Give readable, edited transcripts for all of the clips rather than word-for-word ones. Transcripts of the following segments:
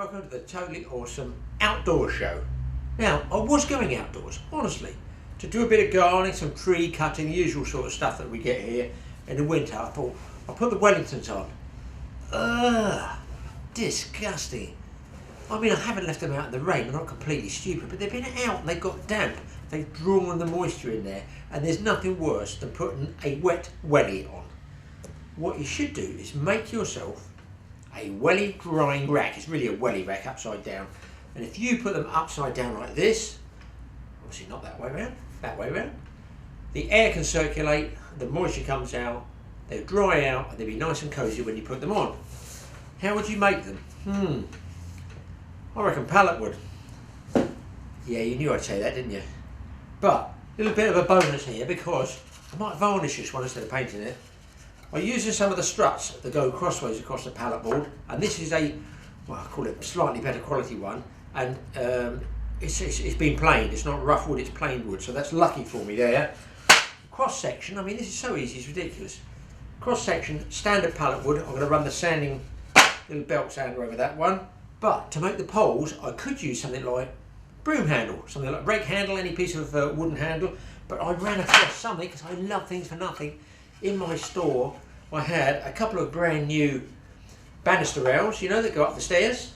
Welcome to the totally awesome outdoor show. Now, I was going outdoors, honestly, to do a bit of gardening, some tree cutting, the usual sort of stuff that we get here in the winter. I thought, I'll put the Wellingtons on. Ugh, disgusting. I mean, I haven't left them out in the rain, I'm not completely stupid, but they've been out and they've got damp. They've drawn the moisture in there, and there's nothing worse than putting a wet wellie on. What you should do is make yourself a wellie drying rack. It's really a wellie rack upside down, and if you put them upside down like this, obviously not that way around, that way around, the air can circulate, the moisture comes out, they'll dry out, and they'll be nice and cozy when you put them on. How would you make them? I reckon pallet wood. Yeah, you knew I'd say that, didn't you? But a little bit of a bonus here, because I might varnish this one instead of painting it. I'm using some of the struts that go crossways across the pallet board, and this is a, well, I call it slightly better quality one, and it's been planed. It's not rough wood, it's plain wood, so that's lucky for me there. Cross section, I mean, this is so easy, it's ridiculous. Cross section, standard pallet wood. I'm going to run the sanding little belt sander over that one, but to make the poles I could use something like broom handle, something like brake handle, any piece of wooden handle, but I ran across something, because I love things for nothing. In my store I had a couple of brand new banister rails, you know, that go up the stairs,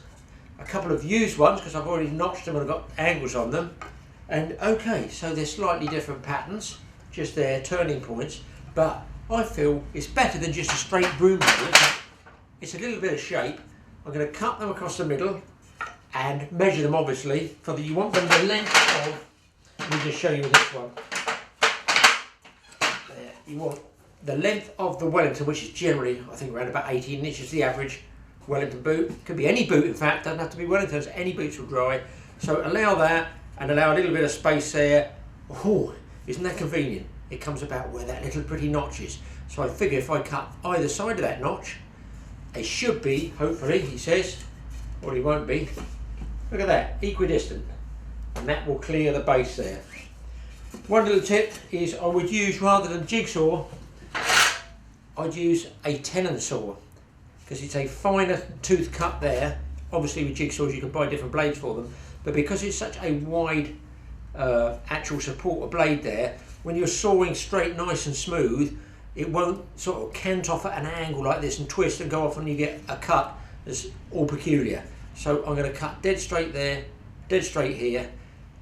a couple of used ones because I've already notched them and I've got angles on them, and okay, so they're slightly different patterns, just their turning points, but I feel it's better than just a straight broom handle. It's a little bit of shape. I'm going to cut them across the middle and measure them, obviously, for that you want them the length of, let me just show you with this one, there, you want the length of the Wellington, which is generally, I think, around about 18 inches, the average Wellington boot. Could be any boot, in fact, doesn't have to be Wellingtons, any boots will dry. So allow that, and allow a little bit of space there. Oh, isn't that convenient? It comes about where that little pretty notch is. So I figure if I cut either side of that notch, it should be, hopefully, he says, or it won't be. Look at that, equidistant. And that will clear the base there. One little tip is I would use, rather than jigsaw, I'd use a tenon saw, because it's a finer tooth cut there. Obviously with jigsaws you can buy different blades for them, but because it's such a wide actual supporter blade there, when you're sawing straight nice and smooth, it won't sort of cant off at an angle like this and twist and go off, and you get a cut that's all peculiar. So I'm going to cut dead straight there, dead straight here,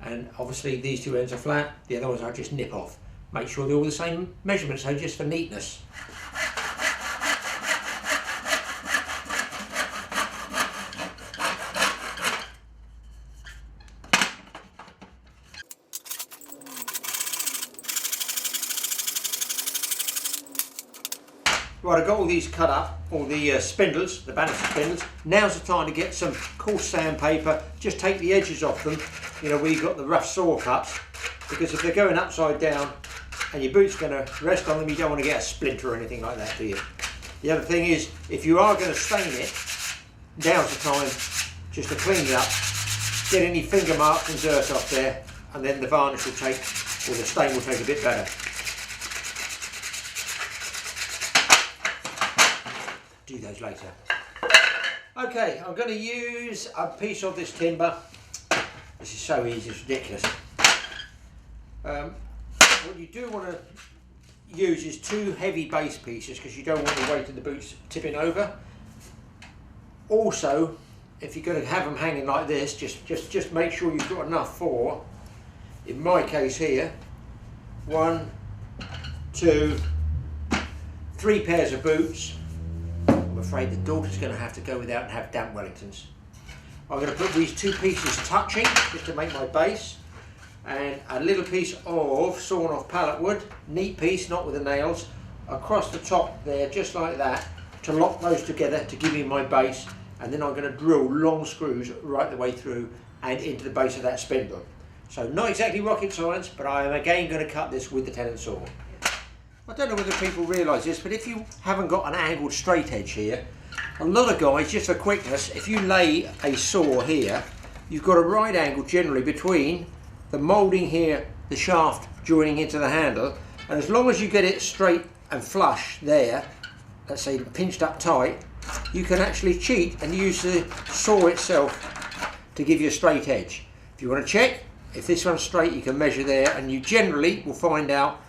and obviously these two ends are flat, the other ones I just nip off. Make sure they're all the same measurement, so just for neatness. Right, I've got all these cut up, all the spindles, the banister spindles. Now's the time to get some coarse sandpaper, just take the edges off them, you know, where you've got the rough saw cuts, because if they're going upside down and your boot's going to rest on them, you don't want to get a splinter or anything like that, do you? The other thing is, if you are going to stain it, now's the time just to clean it up, get any finger marks and dirt off there, and then the varnish will take, or the stain will take a bit better. Do those later. Okay, I'm going to use a piece of this timber. This is so easy, it's ridiculous. What you do want to use is two heavy base pieces, because you don't want the weight of the boots tipping over. Also, if you're going to have them hanging like this, just make sure you've got enough for, in my case here, 1, 2, 3 pairs of boots. I'm afraid the daughter's going to have to go without and have damp Wellingtons. I'm going to put these two pieces touching just to make my base, and a little piece of sawn off pallet wood, neat piece, not with the nails, across the top there, just like that, to lock those together to give me my base, and then I'm going to drill long screws right the way through and into the base of that spindle. So not exactly rocket science, but I am again going to cut this with the tenon saw. I don't know whether people realise this, but if you haven't got an angled straight edge here, a lot of guys, just for quickness, if you lay a saw here, you've got a right angle generally between the moulding here, the shaft joining into the handle, and as long as you get it straight and flush there, let's say pinched up tight, you can actually cheat and use the saw itself to give you a straight edge. If you want to check if this one's straight, you can measure there, and you generally will find out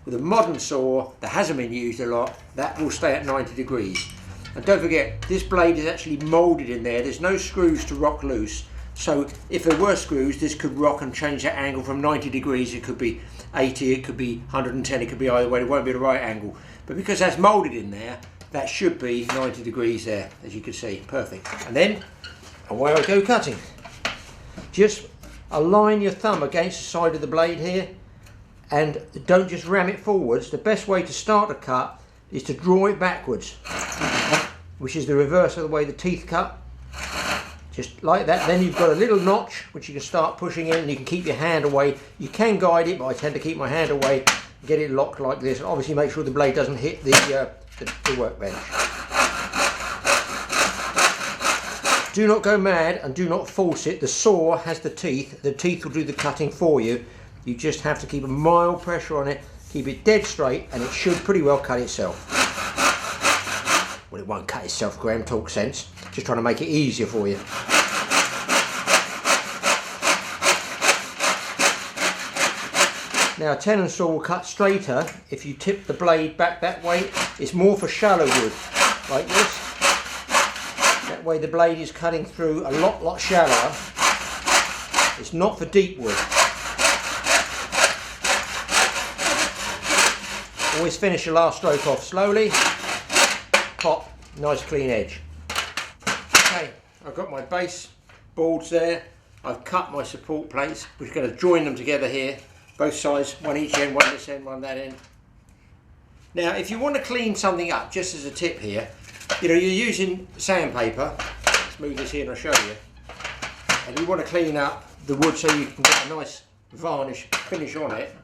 with a modern saw that hasn't been used a lot, that will stay at 90 degrees. And don't forget, this blade is actually moulded in there. There's no screws to rock loose. So if there were screws, this could rock and change that angle from 90 degrees. It could be 80, it could be 110, it could be either way. It won't be the right angle. But because that's moulded in there, that should be 90 degrees there, as you can see. Perfect. And then away I go cutting. Just align your thumb against the side of the blade here, and don't just ram it forwards. The best way to start a cut is to draw it backwards, which is the reverse of the way the teeth cut. Just like that. Then you've got a little notch which you can start pushing in, and you can keep your hand away. You can guide it, but I tend to keep my hand away, get it locked like this. Obviously make sure the blade doesn't hit the workbench. Do not go mad and do not force it. The saw has the teeth will do the cutting for you. You just have to keep a mild pressure on it, keep it dead straight, and it should pretty well cut itself. Well, it won't cut itself, Graham, talk sense. Just trying to make it easier for you. Now a tenon saw will cut straighter if you tip the blade back that way. It's more for shallow wood, like this. That way the blade is cutting through a lot shallower. It's not for deep wood. Always finish your last stroke off slowly. Pop, nice clean edge. Okay, I've got my base boards there. I've cut my support plates. We're going to join them together here. Both sides, one each end, one this end, one that end. Now, if you want to clean something up, just as a tip here, you know, you're using sandpaper. Let's move this here and I'll show you. And you want to clean up the wood so you can get a nice varnish finish on it.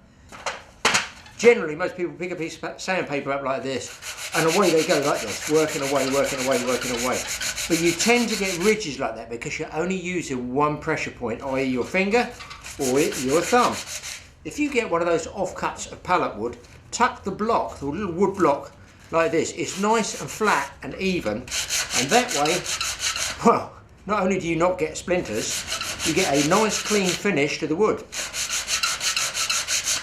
Generally, most people pick a piece of sandpaper up like this, and away they go like this, working away, working away, working away. But you tend to get ridges like that because you're only using one pressure point, i.e. your finger or your thumb. If you get one of those offcuts of pallet wood, tuck the block, the little wood block, like this. It's nice and flat and even, and that way, well, not only do you not get splinters, you get a nice clean finish to the wood.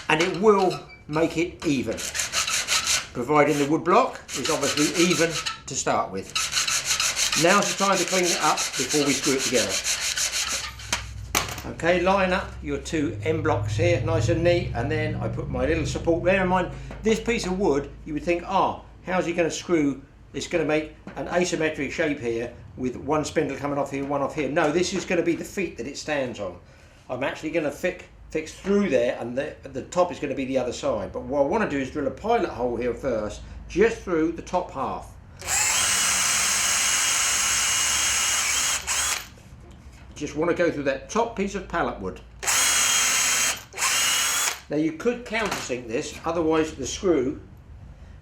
And it will make it even, providing the wood block is obviously even to start with. Now's the time to clean it up before we screw it together. Okay, line up your two end blocks here, nice and neat, and then I put my little support. Bear in mind, this piece of wood, you would think, how's he going to screw? It's going to make an asymmetric shape here with one spindle coming off here, one off here. No, this is going to be the feet that it stands on. I'm actually going to fix through there, and the top is going to be the other side. But what I want to do is drill a pilot hole here first, just through the top half. Just want to go through that top piece of pallet wood. Now you could countersink this, otherwise the screw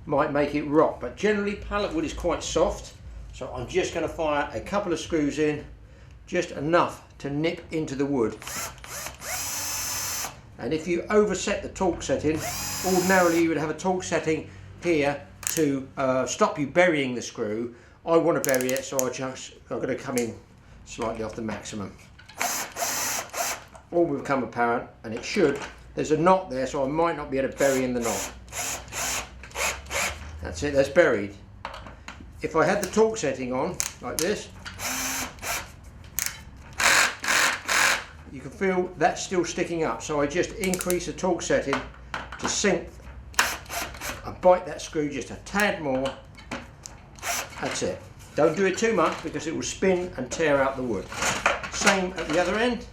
might make it rot, but generally pallet wood is quite soft, so I'm just going to fire a couple of screws in, just enough to nip into the wood. And if you overset the torque setting, ordinarily you would have a torque setting here to stop you burying the screw. I want to bury it, so I'm going to come in slightly off the maximum. All will become apparent, and it should. There's a knot there, so I might not be able to bury in the knot. That's it, that's buried. If I had the torque setting on, like this, you can feel that's still sticking up, so I just increase the torque setting to sink. I bite that screw just a tad more. That's it. Don't do it too much because it will spin and tear out the wood. Same at the other end.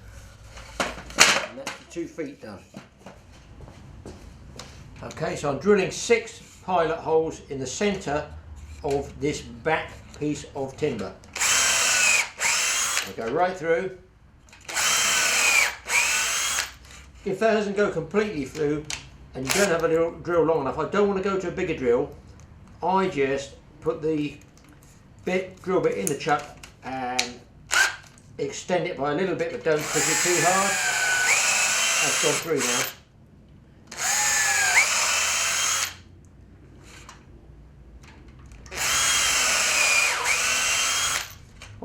And that's the 2 feet done. Okay, so I'm drilling 6 pilot holes in the centre of this back piece of timber. I go right through. If that doesn't go completely through and you don't have a drill long enough, I don't want to go to a bigger drill. I just put the drill bit in the chuck and extend it by a little bit, but don't push it too hard. That's gone through now.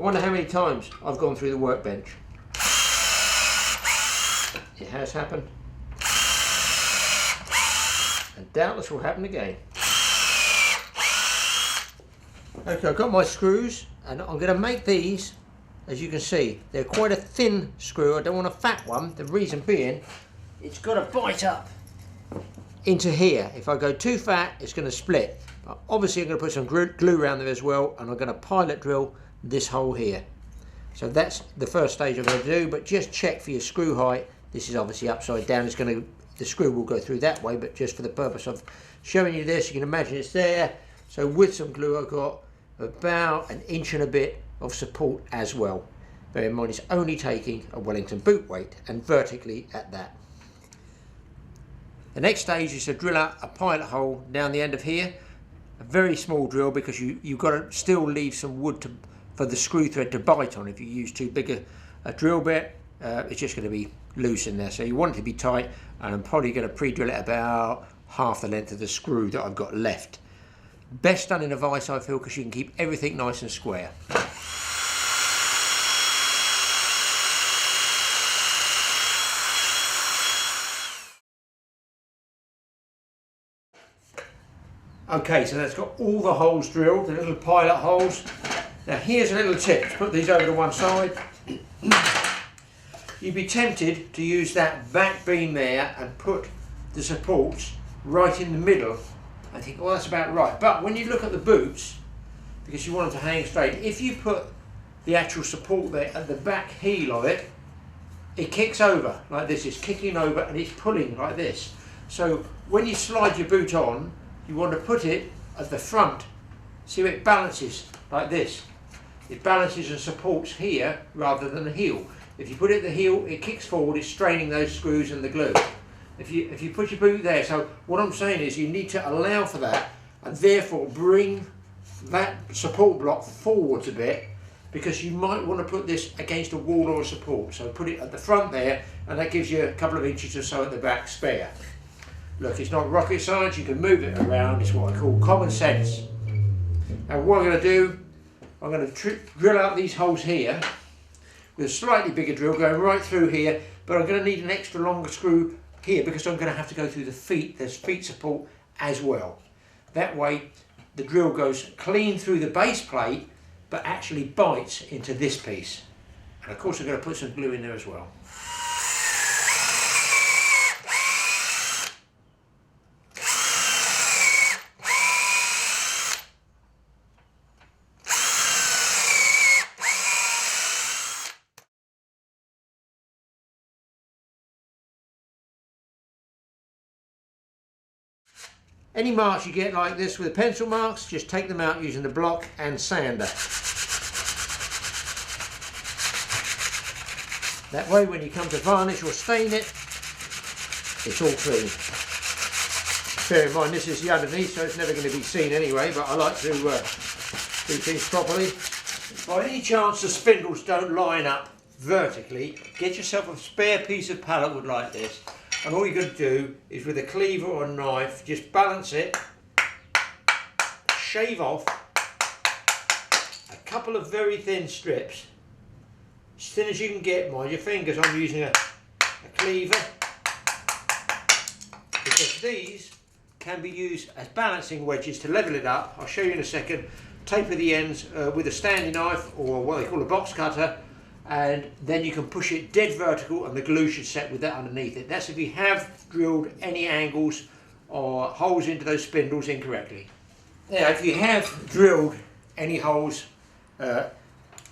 I wonder how many times I've gone through the workbench. It has happened. And doubtless will happen again. Okay, I've got my screws and I'm going to make these, as you can see, they're quite a thin screw. I don't want a fat one. The reason being, it's got to bite up into here. If I go too fat, it's going to split. But obviously I'm going to put some glue around there as well, and I'm going to pilot drill this hole here. So that's the first stage I'm going to do, but just check for your screw height. This is obviously upside down. It's going to, the screw will go through that way, but just for the purpose of showing you this, you can imagine it's there. So with some glue, I've got about 1 inch and a bit of support as well. Bear in mind, it's only taking a Wellington boot weight, and vertically at that. The next stage is to drill out a pilot hole down the end of here. A very small drill, because you've got to still leave some wood for the screw thread to bite on. If you use too big a drill bit, it's just going to be loose in there. So you want it to be tight, and I'm probably going to pre-drill it about half the length of the screw that I've got left. Best done in a vise, I feel, because you can keep everything nice and square. Okay, so that's got all the holes drilled, the little pilot holes. Now here's a little tip, put these over to one side. You'd be tempted to use that back beam there and put the supports right in the middle. I think, well, that's about right. But when you look at the boots, because you want them to hang straight, if you put the actual support there at the back heel of it, it kicks over like this. It's kicking over and it's pulling like this. So when you slide your boot on, you want to put it at the front. See how it balances like this. It balances and supports here rather than the heel. If you put it at the heel, it kicks forward, it's straining those screws and the glue. If you put your boot there, so what I'm saying is you need to allow for that, and therefore bring that support block forwards a bit, because you might want to put this against a wall or a support. So put it at the front there, and that gives you a couple of inches or so at the back spare. Look, it's not rocket science, you can move it around. It's what I call common sense. Now what I'm going to do, I'm going to drill out these holes here with a slightly bigger drill going right through here, but I'm going to need an extra longer screw here because I'm going to have to go through the feet. There's feet support as well. That way the drill goes clean through the base plate, but actually bites into this piece. And of course I'm going to put some glue in there as well. Any marks you get like this with pencil marks, just take them out using the block and sander. That way when you come to varnish or stain it, it's all clean. Bear in mind this is the underneath, so it's never going to be seen anyway, but I like to do things properly. If by any chance the spindles don't line up vertically, get yourself a spare piece of pallet wood like this. And all you're going to do is with a cleaver or a knife, just balance it, shave off a couple of very thin strips, as thin as you can get. Mind your fingers, I'm using a cleaver, because these can be used as balancing wedges to level it up. I'll show you in a second. Taper the ends with a standing knife or what they call a box cutter, and then you can push it dead vertical and the glue should set with that underneath it. That's if you have drilled any angles or holes into those spindles incorrectly. Now if you have drilled any holes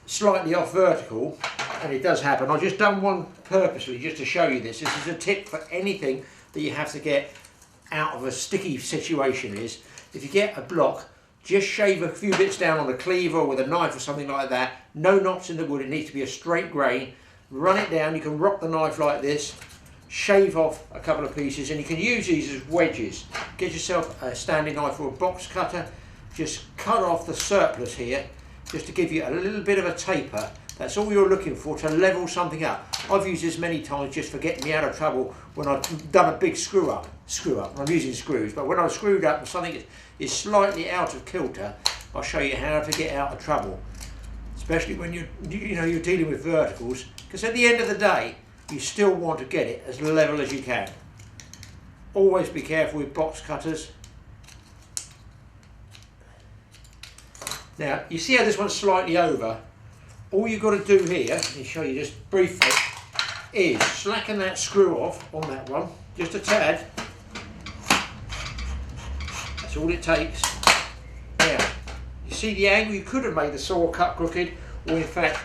slightly off vertical, and it does happen, I've just done one purposely just to show you this. This is a tip for anything that you have to get out of a sticky situation. Is if you get a block, just shave a few bits down on a cleaver or with a knife or something like that. No knots in the wood, it needs to be a straight grain. Run it down, you can rock the knife like this, shave off a couple of pieces, and you can use these as wedges. Get yourself a standing knife or a box cutter, just cut off the surplus here, just to give you a little bit of a taper. That's all you're looking for, to level something up. I've used this many times just for getting me out of trouble when I've done a big screw up. I'm using screws, but when I've screwed up and something is slightly out of kilter, I'll show you how to get out of trouble. especially when you're dealing with verticals, because at the end of the day you still want to get it as level as you can. Always be careful with box cutters. Now you see how this one's slightly over. All you've got to do here, let me show you just briefly, is slacken that screw off on that one, just a tad. That's all it takes. Now, you see the angle, you could have made the saw cut crooked, or in fact,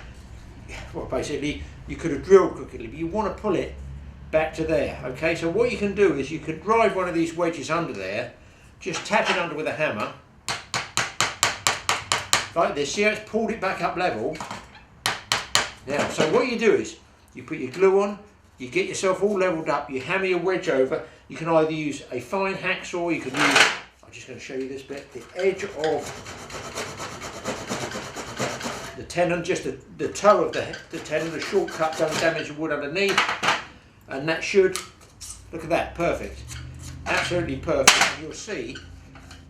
well basically, you could have drilled crookedly, but you want to pull it back to there, okay? So what you can do is you can drive one of these wedges under there, just tap it under with a hammer, like this. See how it's pulled it back up level? Now, so what you do is, you put your glue on, you get yourself all levelled up, you hammer your wedge over. You can either use a fine hacksaw, you can use, I'm just going to show you this bit, the edge of the tenon, just the toe of the tenon, the shortcut, don't damage the wood underneath. And that should, look at that, perfect. Absolutely perfect. And you'll see,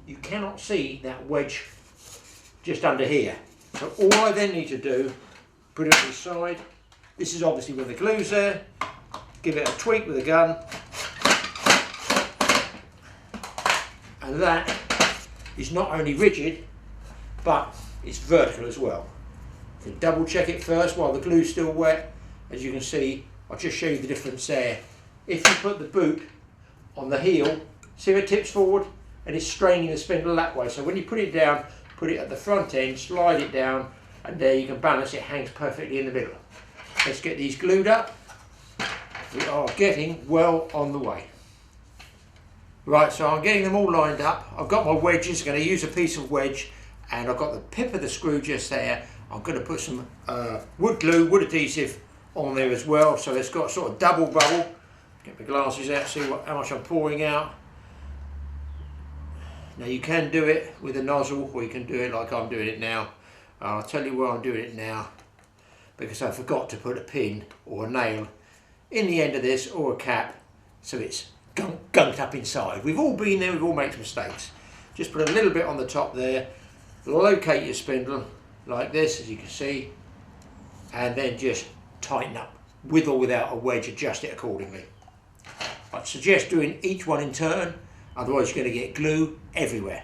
you cannot see that wedge just under here. So all I then need to do, put it on the side. This is obviously where the glue's there. Give it a tweak with a gun. And that is not only rigid, but it's vertical as well. So double check it first while the glue's still wet. As you can see, I'll just show you the difference there. If you put the boot on the heel, see how it tips forward and it's straining the spindle that way. So when you put it down, put it at the front end, slide it down, and there you can balance it, hangs perfectly in the middle. Let's get these glued up. We are getting well on the way. Right, so I'm getting them all lined up. I've got my wedges, I'm going to use a piece of wedge, and I've got the pip of the screw just there. I'm going to put some wood glue, wood adhesive on there as well, so it's got sort of double bubble. Get my glasses out, see how much I'm pouring out. Now you can do it with a nozzle, or you can do it like I'm doing it now. I'll tell you why I'm doing it now, because I forgot to put a pin or a nail in the end of this, or a cap, so it's gunked up inside. We've all been there, we've all made mistakes. Just put a little bit on the top there, locate your spindle like this, as you can see, and then just tighten up, with or without a wedge, adjust it accordingly. I'd suggest doing each one in turn, otherwise you're going to get glue everywhere.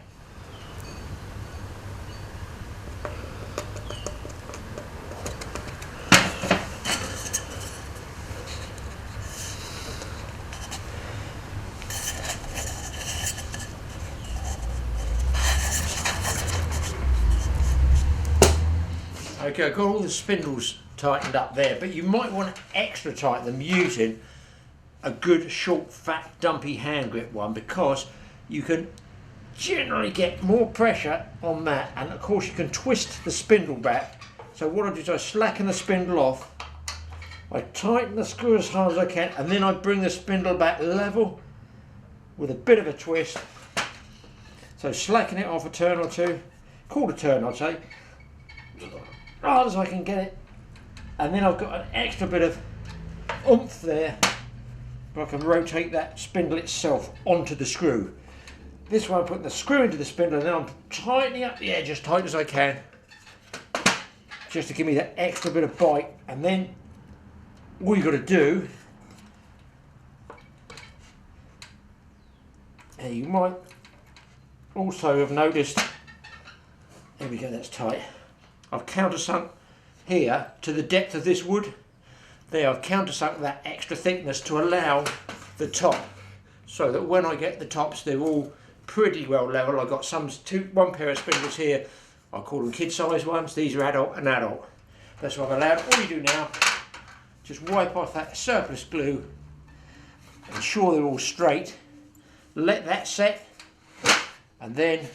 Okay, I've got all the spindles tightened up there, but you might want to extra tighten them using a good short, fat, dumpy hand grip one, because you can generally get more pressure on that, and of course you can twist the spindle back. So what I do is I slacken the spindle off, I tighten the screw as hard as I can, and then I bring the spindle back level with a bit of a twist. So slacken it off a turn or two, quarter turn I'd say, as hard as I can get it, and then I've got an extra bit of oomph there, but I can rotate that spindle itself onto the screw. This one I'm putting the screw into the spindle, and then I'm tightening up the edge as tight as I can, just to give me that extra bit of bite. And then all you've got to do, and you might also have noticed, there we go, that's tight. I've countersunk here to the depth of this wood. There, I've countersunk that extra thickness to allow the top, so that when I get the tops, they're all pretty well level. I've got one pair of spindles here, I call them kid-sized ones. These are adult and adult. That's what I've allowed. All you do now, just wipe off that surplus glue, ensure they're all straight, let that set, and then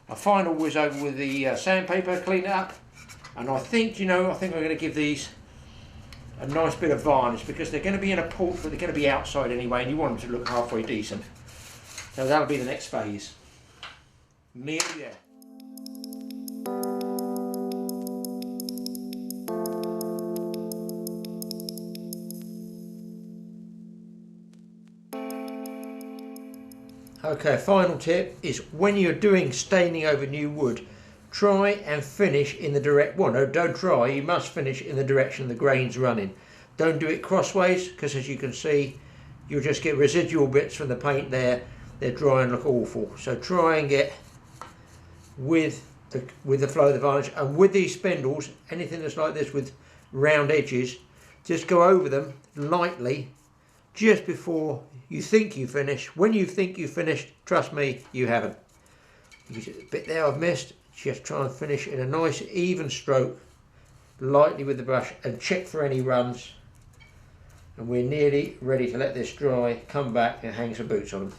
I final whiz over with the sandpaper, clean it up, and I think I'm going to give these a nice bit of varnish, because they're going to be in a port, but they're going to be outside anyway, and you want them to look halfway decent. So that'll be the next phase. Nearly there. Okay, final tip is when you're doing staining over new wood, try and finish in the direct, well, no, don't try, you must finish in the direction the grain's running. Don't do it crossways, because as you can see, you'll just get residual bits from the paint there. They're dry and look awful. So try and get with the flow of the varnish, and with these spindles, anything that's like this with round edges, just go over them lightly just before you think you finish. When you think you finished, trust me, you haven't. You see the bit there I've missed, just try and finish in a nice even stroke, lightly with the brush, and check for any runs. And we're nearly ready to let this dry, come back and hang some boots on them.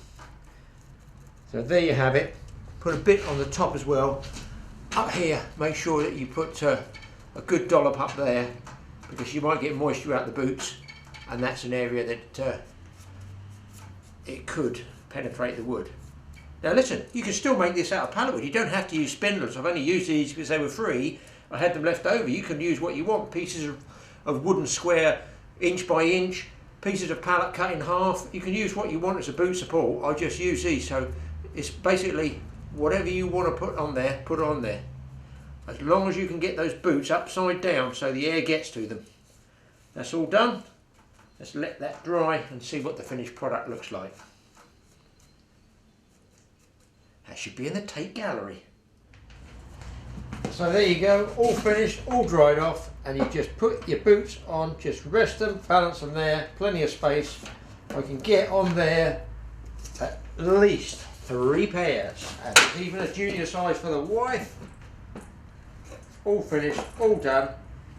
So there you have it. Put a bit on the top as well. Up here, make sure that you put a good dollop up there, because you might get moisture out the boots, and that's an area that it could penetrate the wood. Now listen, you can still make this out of pallet wood. You don't have to use spindles. I've only used these because they were free. I had them left over. You can use what you want. Pieces of wooden square, inch by inch, pieces of pallet cut in half. You can use what you want as a boot support. I just use these, so it's basically whatever you want to put on there, put on there. As long as you can get those boots upside down so the air gets to them. That's all done. Let's let that dry and see what the finished product looks like. That should be in the Tate gallery. So there you go, all finished, all dried off, and you just put your boots on, just rest them, balance them there, plenty of space. I can get on there at least 3 pairs, and it's even a junior size for the wife. All finished, all done,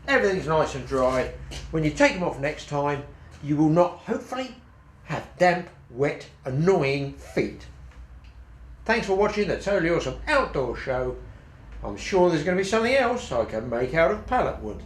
everything's nice and dry. When you take them off next time, you will not, hopefully, have damp, wet, annoying feet. Thanks for watching the Totally Awesome Outdoor Show. I'm sure there's going to be something else I can make out of pallet wood.